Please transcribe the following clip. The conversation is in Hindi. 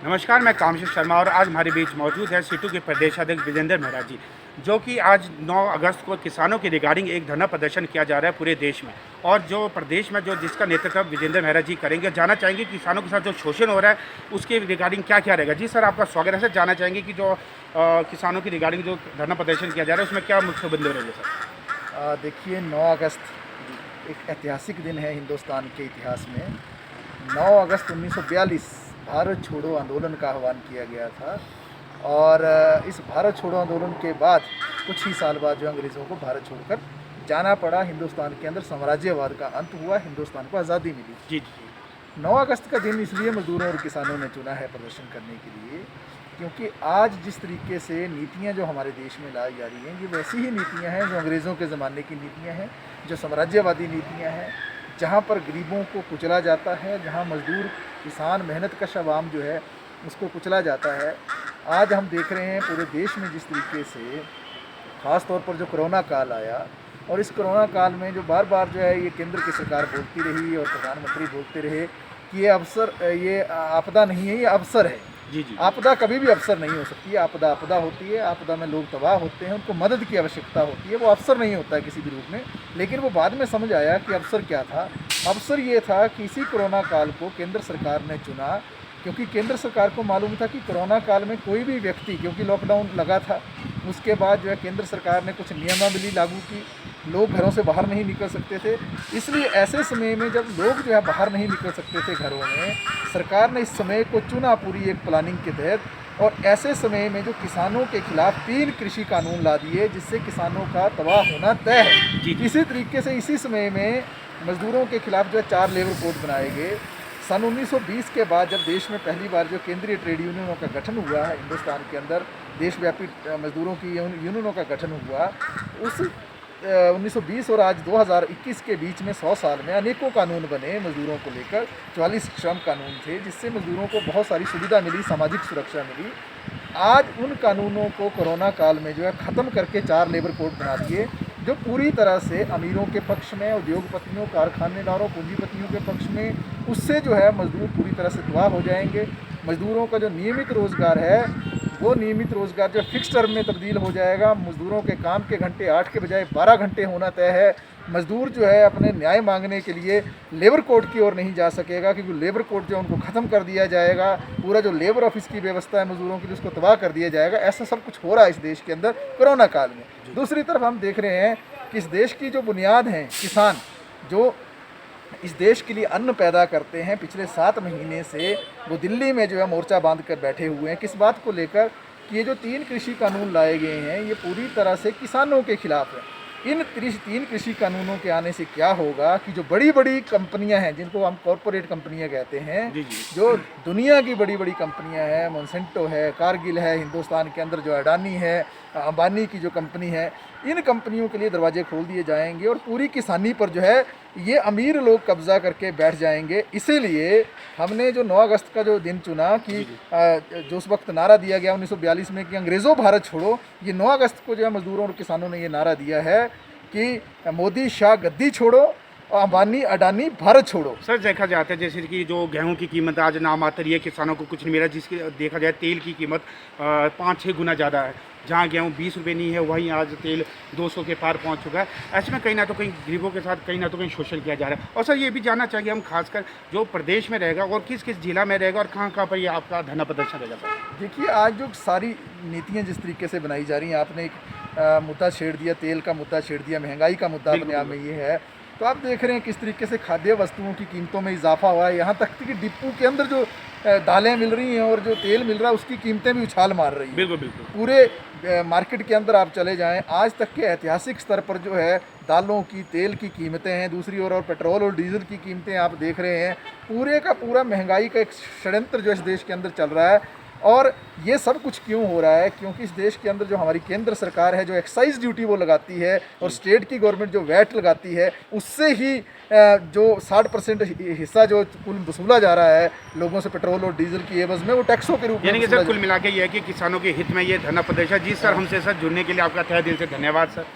नमस्कार, मैं कामशेष शर्मा और आज हमारे बीच मौजूद है सीटू के प्रदेश अध्यक्ष विजेंद्र मेहरा जी, जो कि आज 9 अगस्त को किसानों के रिगार्डिंग एक धरना प्रदर्शन किया जा रहा है पूरे देश में। और जो प्रदेश में जो जिसका नेतृत्व विजेंद्र मेहरा जी करेंगे, जानना चाहेंगे किसानों के साथ जो शोषण हो रहा है उसके रिगार्डिंग क्या क्या रहेगा। जी सर, आपका स्वागत है सर। जानना चाहेंगे कि जो किसानों की रिगार्डिंग जो धरना प्रदर्शन किया जा रहा है उसमें क्या मुख्य मुद्दे रहेंगे सर। देखिए, 9 अगस्त एक ऐतिहासिक दिन है हिंदुस्तान के इतिहास में। 9 अगस्त 1942 भारत छोड़ो आंदोलन का आह्वान किया गया था और इस भारत छोड़ो आंदोलन के बाद कुछ ही साल बाद जो अंग्रेज़ों को भारत छोड़कर जाना पड़ा, हिंदुस्तान के अंदर साम्राज्यवाद का अंत हुआ, हिंदुस्तान को आज़ादी मिली। जी जी। 9 अगस्त का दिन इसलिए मजदूरों और किसानों ने चुना है प्रदर्शन करने के लिए, क्योंकि आज जिस तरीके से नीतियां जो हमारे देश में लाई जा रही हैं, ये वैसी ही नीतियां हैं जो अंग्रेज़ों के ज़माने की नीतियां हैं, जो साम्राज्यवादी नीतियां हैं, जहां पर गरीबों को कुचला जाता है, जहां मजदूर किसान मेहनत कश आवाम जो है उसको कुचला जाता है। आज हम देख रहे हैं पूरे देश में जिस तरीके से ख़ास तौर पर जो कोरोना काल आया, और इस कोरोना काल में जो बार बार जो है ये केंद्र की सरकार बोलती रही और प्रधानमंत्री बोलते रहे कि ये आपदा नहीं है, ये अवसर है। जी जी। आपदा कभी भी अवसर नहीं हो सकती है। आपदा आपदा होती है, आपदा में लोग तबाह होते हैं, उनको मदद की आवश्यकता होती है, वो अवसर नहीं होता है किसी भी रूप में। लेकिन वो बाद में समझ आया कि अवसर क्या था। अवसर ये था कि इसी कोरोना काल को केंद्र सरकार ने चुना, क्योंकि केंद्र सरकार को मालूम था कि कोरोना काल में कोई भी व्यक्ति, क्योंकि लॉकडाउन लगा था, उसके बाद जो है केंद्र सरकार ने कुछ नियमावली लागू की, लोग घरों से बाहर नहीं निकल सकते थे। इसलिए ऐसे समय में जब लोग जो है बाहर नहीं निकल सकते थे घरों में, सरकार ने इस समय को चुना पूरी एक प्लानिंग के तहत। और ऐसे समय में जो किसानों के खिलाफ 3 कृषि कानून ला दिए, जिससे किसानों का तबाह होना तय है। जी। इसी तरीके से इसी समय में मजदूरों के खिलाफ जो है 4 लेबर कोड बनाए गए। सन 1920 के बाद जब देश में पहली बार जो केंद्रीय ट्रेड यूनियनों का गठन हुआ है हिंदुस्तान के अंदर, देशव्यापी मजदूरों की यूनियनों का गठन हुआ, उस 1920 और आज 2021 के बीच में 100 साल में अनेकों कानून बने मजदूरों को लेकर। 44 श्रम कानून थे, जिससे मजदूरों को बहुत सारी सुविधा मिली, सामाजिक सुरक्षा मिली। आज उन कानूनों को कोरोना काल में जो है ख़त्म करके 4 लेबर कोड बना दिए, जो पूरी तरह से अमीरों के पक्ष में, उद्योगपतियों, कारखानेदारों, पूंजीपतियों के पक्ष में। उससे जो है मजदूर पूरी तरह से तबाह हो जाएंगे। मजदूरों का जो नियमित रोज़गार है, वो नियमित रोज़गार जो फिक्स टर्म में तब्दील हो जाएगा। मजदूरों के काम के घंटे 8 के बजाय 12 घंटे होना तय है। मजदूर जो है अपने न्याय मांगने के लिए लेबर कोड की ओर नहीं जा सकेगा, क्योंकि लेबर कोड जो उनको ख़त्म कर दिया जाएगा। पूरा जो लेबर ऑफिस की व्यवस्था है मजदूरों की, उसको तबाह कर दिया जाएगा। ऐसा सब कुछ हो रहा है इस देश के अंदर कोरोना काल में। दूसरी तरफ हम देख रहे हैं कि इस देश की जो बुनियाद हैं किसान, जो इस देश के लिए अन्न पैदा करते हैं, पिछले 7 महीने से वो दिल्ली में जो है मोर्चा बांध कर बैठे हुए हैं। किस बात को लेकर कि ये जो 3 कृषि कानून लाए गए हैं, ये पूरी तरह से किसानों के खिलाफ है। इन 3 कृषि कानूनों के आने से क्या होगा कि जो बड़ी बड़ी कंपनियां हैं, जिनको हम कॉरपोरेट कंपनियां कहते हैं, जी जी। जो दुनिया की बड़ी बड़ी कंपनियां हैं, मोनसेंटो है, कारगिल है, हिंदुस्तान के अंदर जो अडानी है, अंबानी की जो कंपनी है, इन कंपनियों के लिए दरवाजे खोल दिए जाएंगे और पूरी किसानी पर जो है ये अमीर लोग कब्जा करके बैठ जाएंगे। इसीलिए हमने जो 9 अगस्त का जो दिन चुना कि जो उस वक्त नारा दिया गया 1942 में कि अंग्रेज़ों भारत छोड़ो, ये 9 अगस्त को जो है मजदूरों और किसानों ने ये नारा दिया है कि मोदी शाह गद्दी छोड़ो और अंबानी अडानी भारत छोड़ो। सर, देखा जाता है जैसे कि जो गेहूं की कीमत आज नामात्र है, किसानों को कुछ नहीं मिला, जिसकी देखा जाए तेल की कीमत 5-6 गुना ज़्यादा है। जहां गेहूं 20 रुपये नहीं है, वहीं आज तेल 200 के पार पहुंच चुका है। ऐसे में कहीं ना तो कहीं गरीबों के साथ कहीं ना तो कहीं शोषण किया जा रहा है। और सर, ये भी जानना चाहिए हम खासकर जो प्रदेश में रहेगा और किस किस जिला में रहेगा और कहाँ कहाँ पर ये आपका धरना प्रदर्शन रहेगा सर। देखिए, आज जो सारी नीतियाँ जिस तरीके से बनाई जा रही हैं, आपने एक मुद्दा छेड़ दिया, तेल का मुद्दा छेड़ दिया, महंगाई का मुद्दा अपने आप में ये है। तो आप देख रहे हैं किस तरीके से खाद्य वस्तुओं की कीमतों में इजाफा हुआ है। यहाँ तक कि डिपो के अंदर जो दालें मिल रही हैं और जो तेल मिल रहा है, उसकी कीमतें भी उछाल मार रही हैं। बिल्कुल बिल्कुल। पूरे मार्केट के अंदर आप चले जाएं, आज तक के ऐतिहासिक स्तर पर जो है दालों की, तेल की कीमतें हैं। दूसरी ओर और पेट्रोल और डीजल की कीमतें आप देख रहे हैं। पूरे का पूरा महंगाई का एक षड्यंत्र जो इस देश के अंदर चल रहा है। और ये सब कुछ क्यों हो रहा है? क्योंकि इस देश के अंदर जो हमारी केंद्र सरकार है, जो एक्साइज ड्यूटी वो लगाती है, और स्टेट की गवर्नमेंट जो वैट लगाती है, उससे ही जो 60% हिस्सा जो कुल वसूला जा रहा है लोगों से पेट्रोल और डीजल की एवज में, वो टैक्सों के रूप में। यानी कि सर कुल मिला के ये है कि किसानों के हित में ये धरना प्रदर्शन। जी सर, हमसे सर जुड़ने के लिए आपका तहे दिल से धन्यवाद सर।